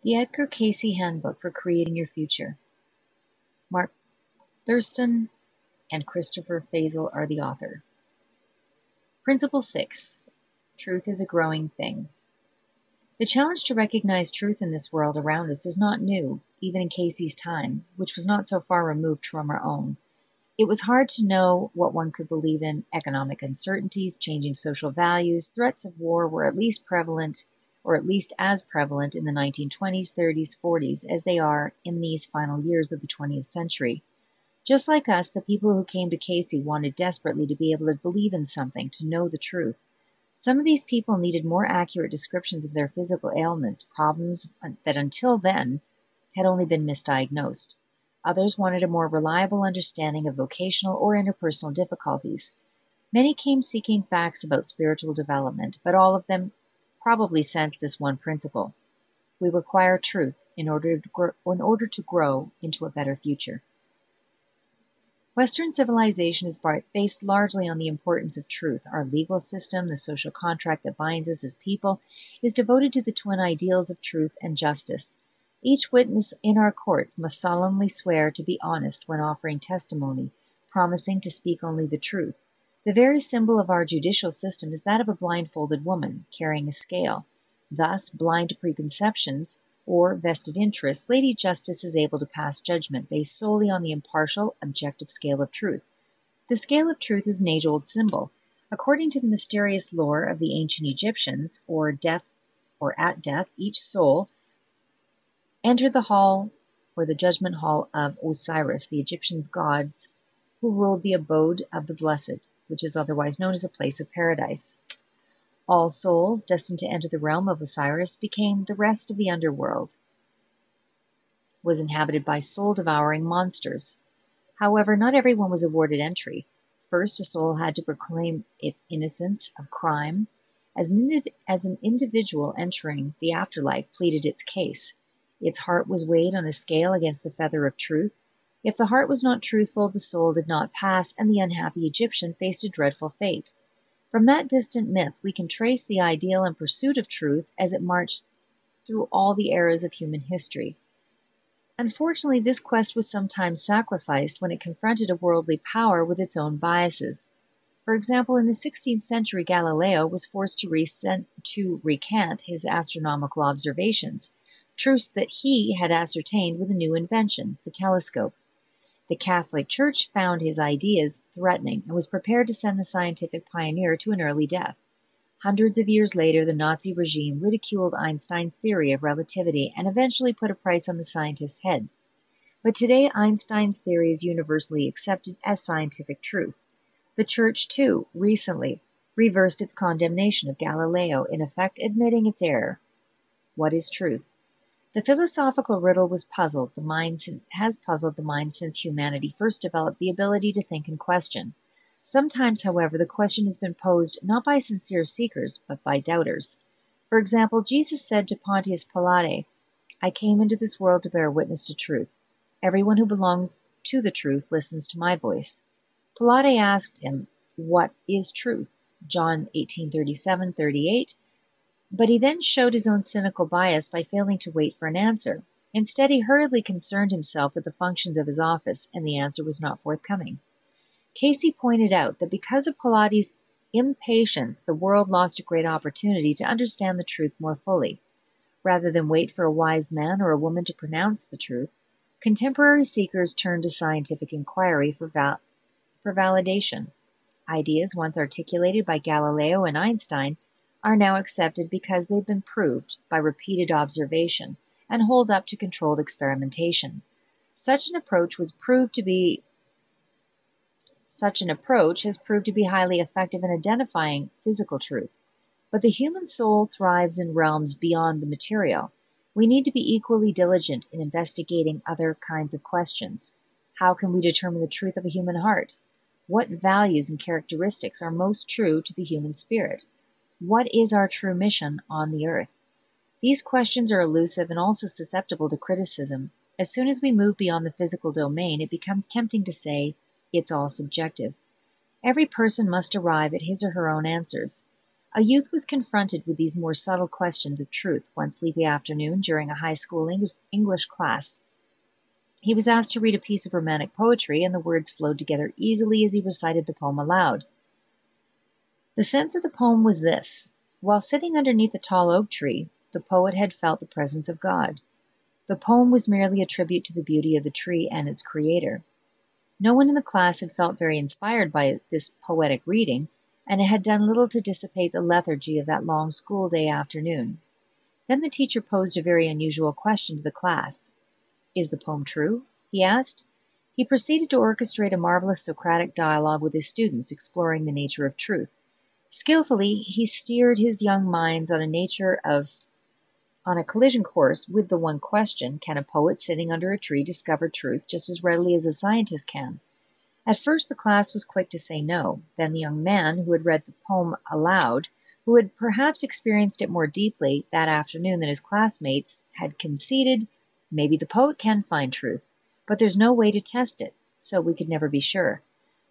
The Edgar Cayce Handbook for Creating Your Future. Mark Thurston and Christopher Fazel are the author. Principle 6. Truth is a growing thing. The challenge to recognize truth in this world around us is not new, even in Cayce's time, which was not so far removed from our own. It was hard to know what one could believe in. Economic uncertainties, changing social values, threats of war were at least prevalent, or at least as prevalent in the 1920s, 30s, 40s as they are in these final years of the 20th century. Just like us, the people who came to Cayce wanted desperately to be able to believe in something, to know the truth. Some of these people needed more accurate descriptions of their physical ailments, problems that until then had only been misdiagnosed. Others wanted a more reliable understanding of vocational or interpersonal difficulties. Many came seeking facts about spiritual development, but all of them probably sensed this one principle. We require truth in order to grow into a better future. Western civilization is based largely on the importance of truth. Our legal system, the social contract that binds us as people, is devoted to the twin ideals of truth and justice. Each witness in our courts must solemnly swear to be honest when offering testimony, promising to speak only the truth. The very symbol of our judicial system is that of a blindfolded woman carrying a scale. Thus, blind to preconceptions or vested interests, Lady Justice is able to pass judgment based solely on the impartial, objective scale of truth. The scale of truth is an age-old symbol. According to the mysterious lore of the ancient Egyptians, at death, each soul entered the hall or the judgment hall of Osiris, the Egyptian gods who ruled the abode of the blessed, which is otherwise known as a place of paradise. All souls destined to enter the realm of Osiris became the rest of the underworld, was inhabited by soul-devouring monsters. However, not everyone was awarded entry. First, a soul had to proclaim its innocence of crime. As an individual entering the afterlife pleaded its case. Its heart was weighed on a scale against the feather of truth. If the heart was not truthful, the soul did not pass, and the unhappy Egyptian faced a dreadful fate. From that distant myth, we can trace the ideal and pursuit of truth as it marched through all the eras of human history. Unfortunately, this quest was sometimes sacrificed when it confronted a worldly power with its own biases. For example, in the 16th century, Galileo was forced to recant his astronomical observations, truths that he had ascertained with a new invention, the telescope. The Catholic Church found his ideas threatening and was prepared to send the scientific pioneer to an early death. Hundreds of years later, the Nazi regime ridiculed Einstein's theory of relativity and eventually put a price on the scientist's head. But today, Einstein's theory is universally accepted as scientific truth. The Church, too, recently reversed its condemnation of Galileo, in effect admitting its error. What is truth? The philosophical riddle has puzzled the mind since humanity first developed the ability to think and question. Sometimes, however, the question has been posed not by sincere seekers, but by doubters. For example, Jesus said to Pontius Pilate, "I came into this world to bear witness to truth. Everyone who belongs to the truth listens to my voice." Pilate asked him, "What is truth?" John 18:37-38. But he then showed his own cynical bias by failing to wait for an answer. Instead, he hurriedly concerned himself with the functions of his office, and the answer was not forthcoming. Cayce pointed out that because of Pilates' impatience, the world lost a great opportunity to understand the truth more fully. Rather than wait for a wise man or a woman to pronounce the truth, contemporary seekers turned to scientific inquiry for validation. Ideas once articulated by Galileo and Einstein are now accepted because they've been proved by repeated observation and hold up to controlled experimentation. Such an approach has proved to be highly effective in identifying physical truth. But the human soul thrives in realms beyond the material. We need to be equally diligent in investigating other kinds of questions. How can we determine the truth of a human heart? What values and characteristics are most true to the human spirit? What is our true mission on the earth? These questions are elusive and also susceptible to criticism. As soon as we move beyond the physical domain, it becomes tempting to say, it's all subjective. Every person must arrive at his or her own answers. A youth was confronted with these more subtle questions of truth one sleepy afternoon during a high school English class. He was asked to read a piece of romantic poetry, and the words flowed together easily as he recited the poem aloud. The sense of the poem was this: while sitting underneath a tall oak tree, the poet had felt the presence of God. The poem was merely a tribute to the beauty of the tree and its creator. No one in the class had felt very inspired by this poetic reading, and it had done little to dissipate the lethargy of that long school day afternoon. Then the teacher posed a very unusual question to the class. "Is the poem true?" he asked. He proceeded to orchestrate a marvelous Socratic dialogue with his students, exploring the nature of truth. Skillfully, he steered his young minds on a collision course with the one question: can a poet sitting under a tree discover truth just as readily as a scientist can? At first the class was quick to say no. Then the young man who had read the poem aloud, who had perhaps experienced it more deeply that afternoon than his classmates, had conceded, "Maybe the poet can find truth, but there's no way to test it, so we could never be sure."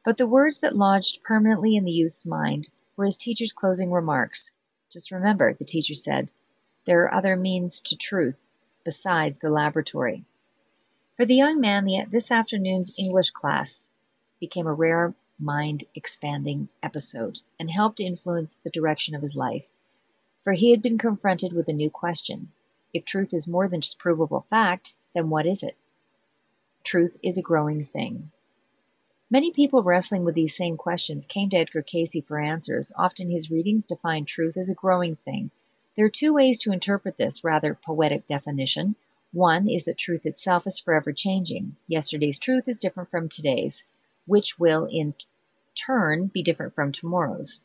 But the words that lodged permanently in the youth's mind were his teacher's closing remarks. "Just remember," the teacher said, "there are other means to truth besides the laboratory." For the young man, this afternoon's English class became a rare mind-expanding episode and helped to influence the direction of his life. For he had been confronted with a new question. If truth is more than just provable fact, then what is it? Truth is a growing thing. Many people wrestling with these same questions came to Edgar Cayce for answers. Often his readings define truth as a growing thing. There are two ways to interpret this rather poetic definition. One is that truth itself is forever changing. Yesterday's truth is different from today's, which will in turn be different from tomorrow's.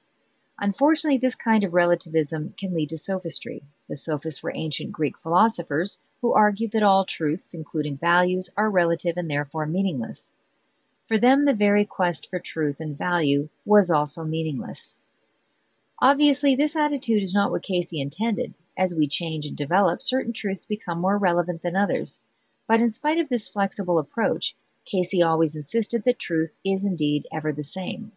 Unfortunately, this kind of relativism can lead to sophistry. The sophists were ancient Greek philosophers who argued that all truths, including values, are relative and therefore meaningless. For them, the very quest for truth and value was also meaningless. Obviously, this attitude is not what Cayce intended. As we change and develop, certain truths become more relevant than others. But in spite of this flexible approach, Cayce always insisted that truth is indeed ever the same.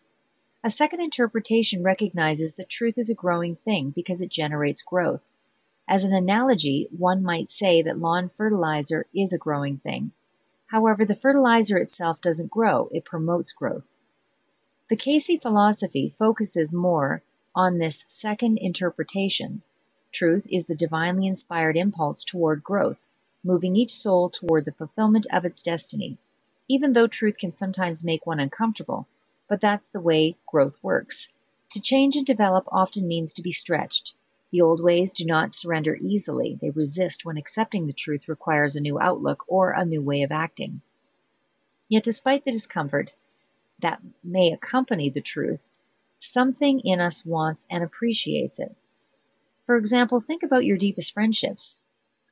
A second interpretation recognizes that truth is a growing thing because it generates growth. As an analogy, one might say that lawn fertilizer is a growing thing. However, the fertilizer itself doesn't grow, it promotes growth. The Cayce philosophy focuses more on this second interpretation. Truth is the divinely inspired impulse toward growth, moving each soul toward the fulfillment of its destiny. Even though truth can sometimes make one uncomfortable, but that's the way growth works. To change and develop often means to be stretched. The old ways do not surrender easily. They resist when accepting the truth requires a new outlook or a new way of acting. Yet despite the discomfort that may accompany the truth, something in us wants and appreciates it. For example, think about your deepest friendships.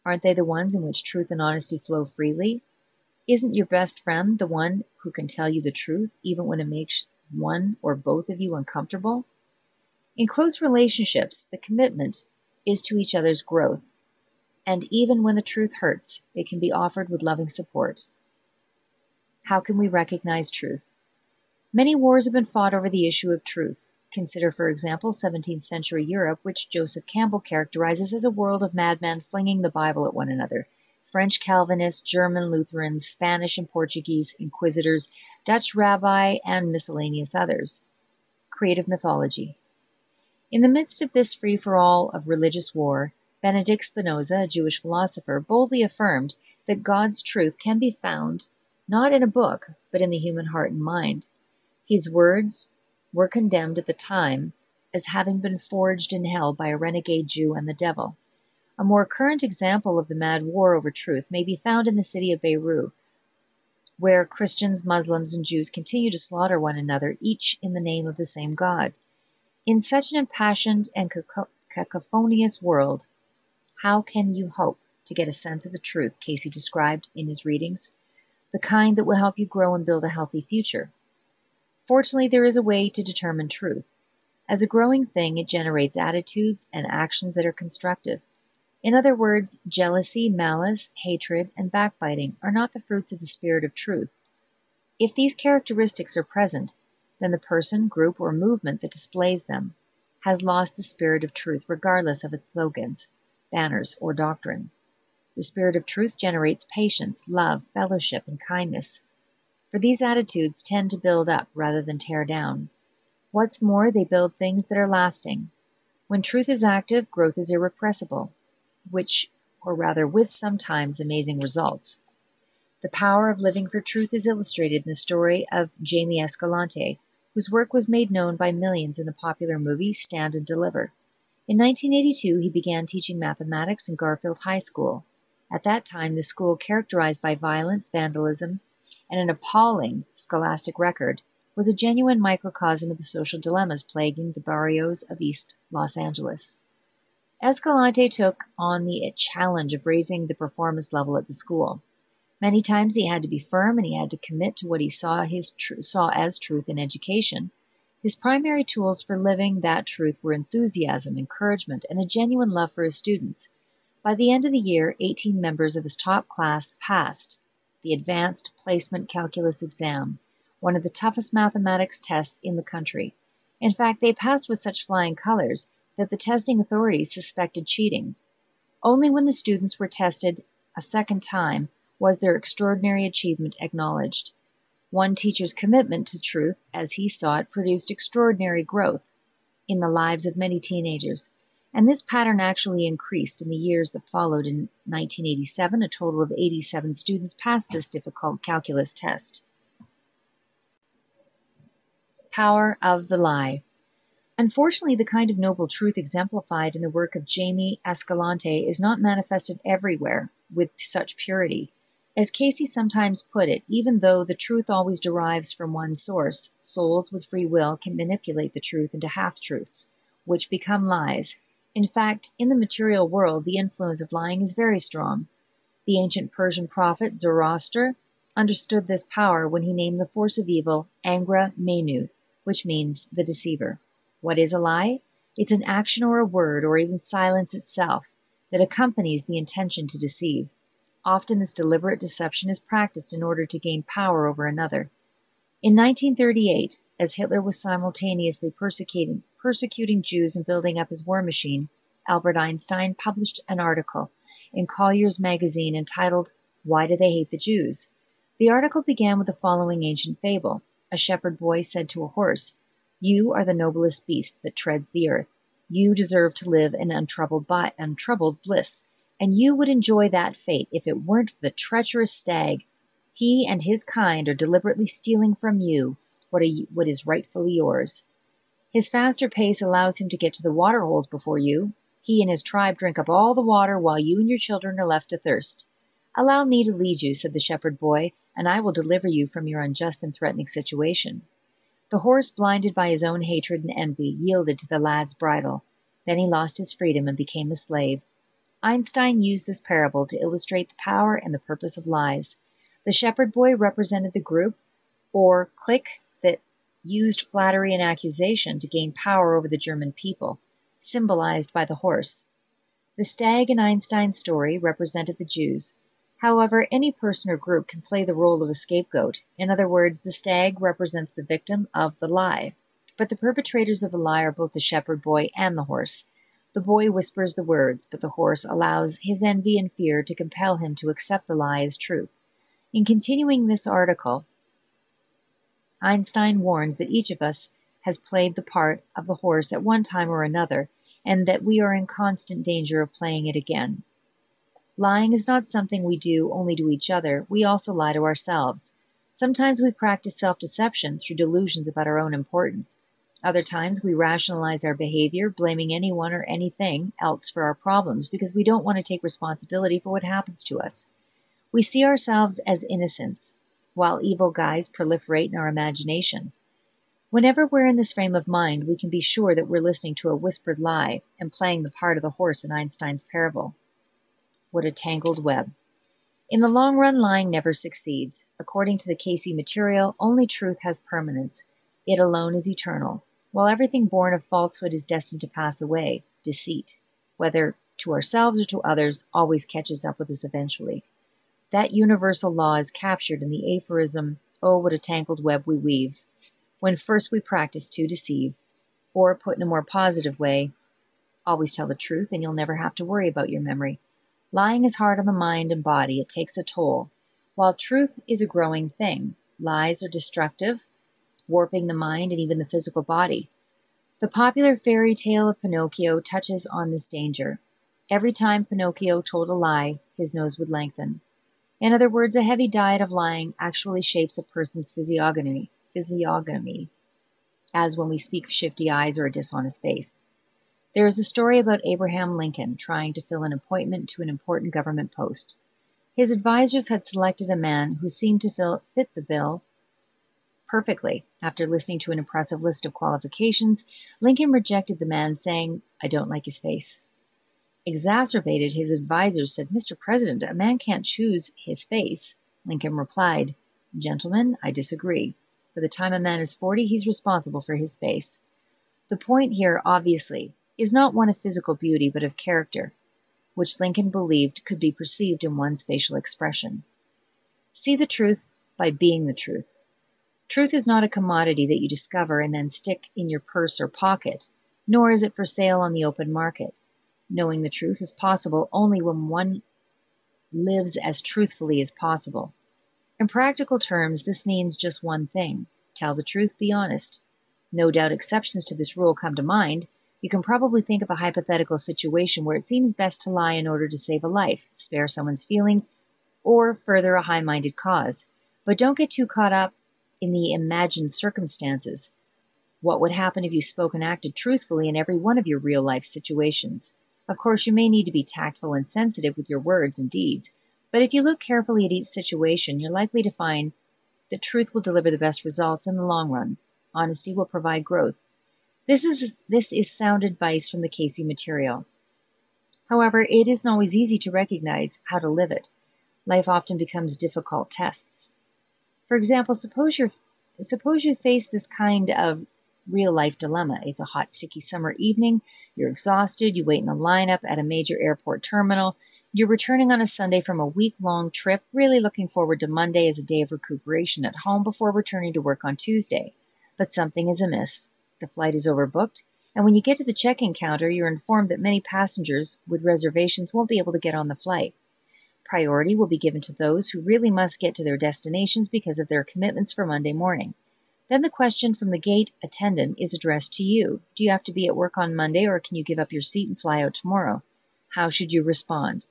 Aren't they the ones in which truth and honesty flow freely? Isn't your best friend the one who can tell you the truth, even when it makes one or both of you uncomfortable? In close relationships, the commitment is to each other's growth, and even when the truth hurts, it can be offered with loving support. How can we recognize truth? Many wars have been fought over the issue of truth. Consider, for example, 17th century Europe, which Joseph Campbell characterizes as a world of madmen flinging the Bible at one another. French Calvinists, German Lutherans, Spanish and Portuguese inquisitors, Dutch rabbi, and miscellaneous others. Creative mythology. In the midst of this free-for-all of religious war, Benedict Spinoza, a Jewish philosopher, boldly affirmed that God's truth can be found not in a book, but in the human heart and mind. His words were condemned at the time as having been forged in hell by a renegade Jew and the devil. A more current example of the mad war over truth may be found in the city of Beirut, where Christians, Muslims, and Jews continue to slaughter one another, each in the name of the same God. In such an impassioned and cacophonious world, how can you hope to get a sense of the truth Cayce described in his readings, the kind that will help you grow and build a healthy future? Fortunately, there is a way to determine truth. As a growing thing, it generates attitudes and actions that are constructive. In other words, jealousy, malice, hatred, and backbiting are not the fruits of the spirit of truth. If these characteristics are present, then the person, group, or movement that displays them has lost the spirit of truth regardless of its slogans, banners, or doctrine. The spirit of truth generates patience, love, fellowship, and kindness. For these attitudes tend to build up rather than tear down. What's more, they build things that are lasting. When truth is active, growth is irrepressible, with sometimes amazing results. The power of living for truth is illustrated in the story of Jamie Escalante, whose work was made known by millions in the popular movie Stand and Deliver. In 1982, he began teaching mathematics in Garfield High School. At that time, the school, characterized by violence, vandalism, and an appalling scholastic record, was a genuine microcosm of the social dilemmas plaguing the barrios of East Los Angeles. Escalante took on the challenge of raising the performance level at the school. Many times he had to be firm and he had to commit to what he saw as truth in education. His primary tools for living that truth were enthusiasm, encouragement, and a genuine love for his students. By the end of the year, 18 members of his top class passed the Advanced Placement Calculus exam, one of the toughest mathematics tests in the country. In fact, they passed with such flying colors that the testing authorities suspected cheating. Only when the students were tested a second time was their extraordinary achievement acknowledged. One teacher's commitment to truth, as he saw it, produced extraordinary growth in the lives of many teenagers, and this pattern actually increased in the years that followed. In 1987, a total of 87 students passed this difficult calculus test. Power of the lie. Unfortunately, the kind of noble truth exemplified in the work of Jamie Escalante is not manifested everywhere with such purity. As Cayce sometimes put it, even though the truth always derives from one source, souls with free will can manipulate the truth into half-truths, which become lies. In fact, in the material world, the influence of lying is very strong. The ancient Persian prophet Zoroaster understood this power when he named the force of evil Angra Mainyu, which means the deceiver. What is a lie? It's an action or a word, or even silence itself, that accompanies the intention to deceive. Often this deliberate deception is practiced in order to gain power over another. In 1938, as Hitler was simultaneously persecuting Jews and building up his war machine, Albert Einstein published an article in Collier's magazine entitled, "Why Do They Hate the Jews?" The article began with the following ancient fable. A shepherd boy said to a horse, "You are the noblest beast that treads the earth. You deserve to live in untroubled bliss, and you would enjoy that fate if it weren't for the treacherous stag. He and his kind are deliberately stealing from you what is rightfully yours. His faster pace allows him to get to the water holes before you. He and his tribe drink up all the water while you and your children are left to thirst. Allow me to lead you," said the shepherd boy, "and I will deliver you from your unjust and threatening situation." The horse, blinded by his own hatred and envy, yielded to the lad's bridle. Then he lost his freedom and became a slave. Einstein used this parable to illustrate the power and the purpose of lies. The shepherd boy represented the group or clique that used flattery and accusation to gain power over the German people, symbolized by the horse. The stag in Einstein's story represented the Jews. However, any person or group can play the role of a scapegoat. In other words, the stag represents the victim of the lie. But the perpetrators of the lie are both the shepherd boy and the horse. The boy whispers the words, but the horse allows his envy and fear to compel him to accept the lie as truth. In continuing this article, Einstein warns that each of us has played the part of the horse at one time or another, and that we are in constant danger of playing it again. Lying is not something we do only to each other, we also lie to ourselves. Sometimes we practice self-deception through delusions about our own importance. Other times we rationalize our behavior, blaming anyone or anything else for our problems because we don't want to take responsibility for what happens to us. We see ourselves as innocents, while evil guys proliferate in our imagination. Whenever we're in this frame of mind, we can be sure that we're listening to a whispered lie and playing the part of the horse in Einstein's parable. What a tangled web. In the long run, lying never succeeds. According to the Cayce material, only truth has permanence. It alone is eternal. While everything born of falsehood is destined to pass away, deceit, whether to ourselves or to others, always catches up with us eventually. That universal law is captured in the aphorism, "Oh, what a tangled web we weave," when first we practice to deceive. Or put in a more positive way, always tell the truth and you'll never have to worry about your memory. Lying is hard on the mind and body. It takes a toll. While truth is a growing thing, lies are destructive, warping the mind and even the physical body. The popular fairy tale of Pinocchio touches on this danger. Every time Pinocchio told a lie, his nose would lengthen. In other words, a heavy diet of lying actually shapes a person's physiognomy, as when we speak of shifty eyes or a dishonest face. There is a story about Abraham Lincoln trying to fill an appointment to an important government post. His advisors had selected a man who seemed to fit the bill perfectly. After listening to an impressive list of qualifications, Lincoln rejected the man, saying, "I don't like his face." Exacerbated, his advisors said, "Mr. President, a man can't choose his face." Lincoln replied, "Gentlemen, I disagree. By the time a man is 40, he's responsible for his face." The point here, obviously, is not one of physical beauty, but of character, which Lincoln believed could be perceived in one's facial expression. See the truth by being the truth. Truth is not a commodity that you discover and then stick in your purse or pocket, nor is it for sale on the open market. Knowing the truth is possible only when one lives as truthfully as possible. In practical terms, this means just one thing: tell the truth, be honest. No doubt exceptions to this rule come to mind. You can probably think of a hypothetical situation where it seems best to lie in order to save a life, spare someone's feelings, or further a high-minded cause. But don't get too caught up in the imagined circumstances. What would happen if you spoke and acted truthfully in every one of your real-life situations? Of course, you may need to be tactful and sensitive with your words and deeds, but if you look carefully at each situation, you're likely to find that truth will deliver the best results in the long run. Honesty will provide growth. This is sound advice from the Cayce material. However, it isn't always easy to recognize how to live it. Life often becomes difficult tests. For example, suppose you face this kind of real-life dilemma. It's a hot, sticky summer evening. You're exhausted. You wait in a lineup at a major airport terminal. You're returning on a Sunday from a week-long trip, really looking forward to Monday as a day of recuperation at home before returning to work on Tuesday. But something is amiss. The flight is overbooked, and when you get to the check-in counter, you're informed that many passengers with reservations won't be able to get on the flight. Priority will be given to those who really must get to their destinations because of their commitments for Monday morning. Then the question from the gate attendant is addressed to you. Do you have to be at work on Monday, or can you give up your seat and fly out tomorrow? How should you respond?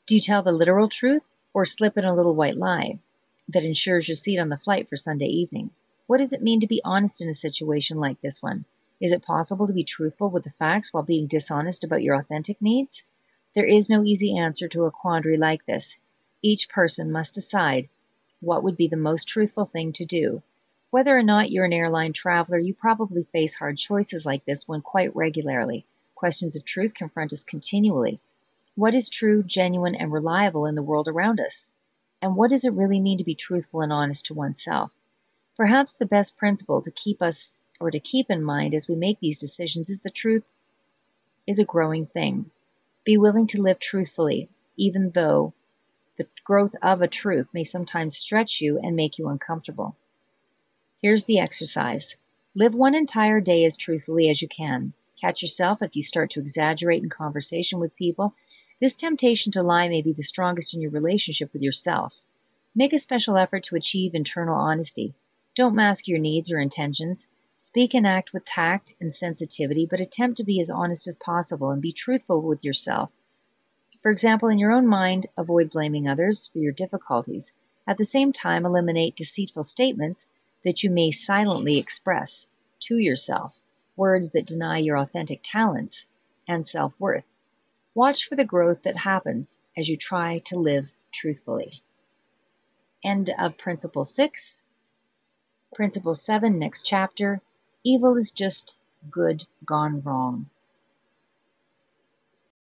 Do you tell the literal truth, or slip in a little white lie that ensures your seat on the flight for Sunday evening? What does it mean to be honest in a situation like this one? Is it possible to be truthful with the facts while being dishonest about your authentic needs? There is no easy answer to a quandary like this. Each person must decide what would be the most truthful thing to do. Whether or not you're an airline traveler, you probably face hard choices like this one quite regularly. Questions of truth confront us continually. What is true, genuine, and reliable in the world around us? And what does it really mean to be truthful and honest to oneself? Perhaps the best principle to keep in mind as we make these decisions is the truth is a growing thing. Be willing to live truthfully, even though the growth of a truth may sometimes stretch you and make you uncomfortable. Here's the exercise. Live one entire day as truthfully as you can. Catch yourself if you start to exaggerate in conversation with people. This temptation to lie may be the strongest in your relationship with yourself. Make a special effort to achieve internal honesty. Don't mask your needs or intentions. Speak and act with tact and sensitivity, but attempt to be as honest as possible and be truthful with yourself. For example, in your own mind, avoid blaming others for your difficulties. At the same time, eliminate deceitful statements that you may silently express to yourself, words that deny your authentic talents and self-worth. Watch for the growth that happens as you try to live truthfully. End of Principle 6. Principle 7, next chapter. Evil is just good gone wrong.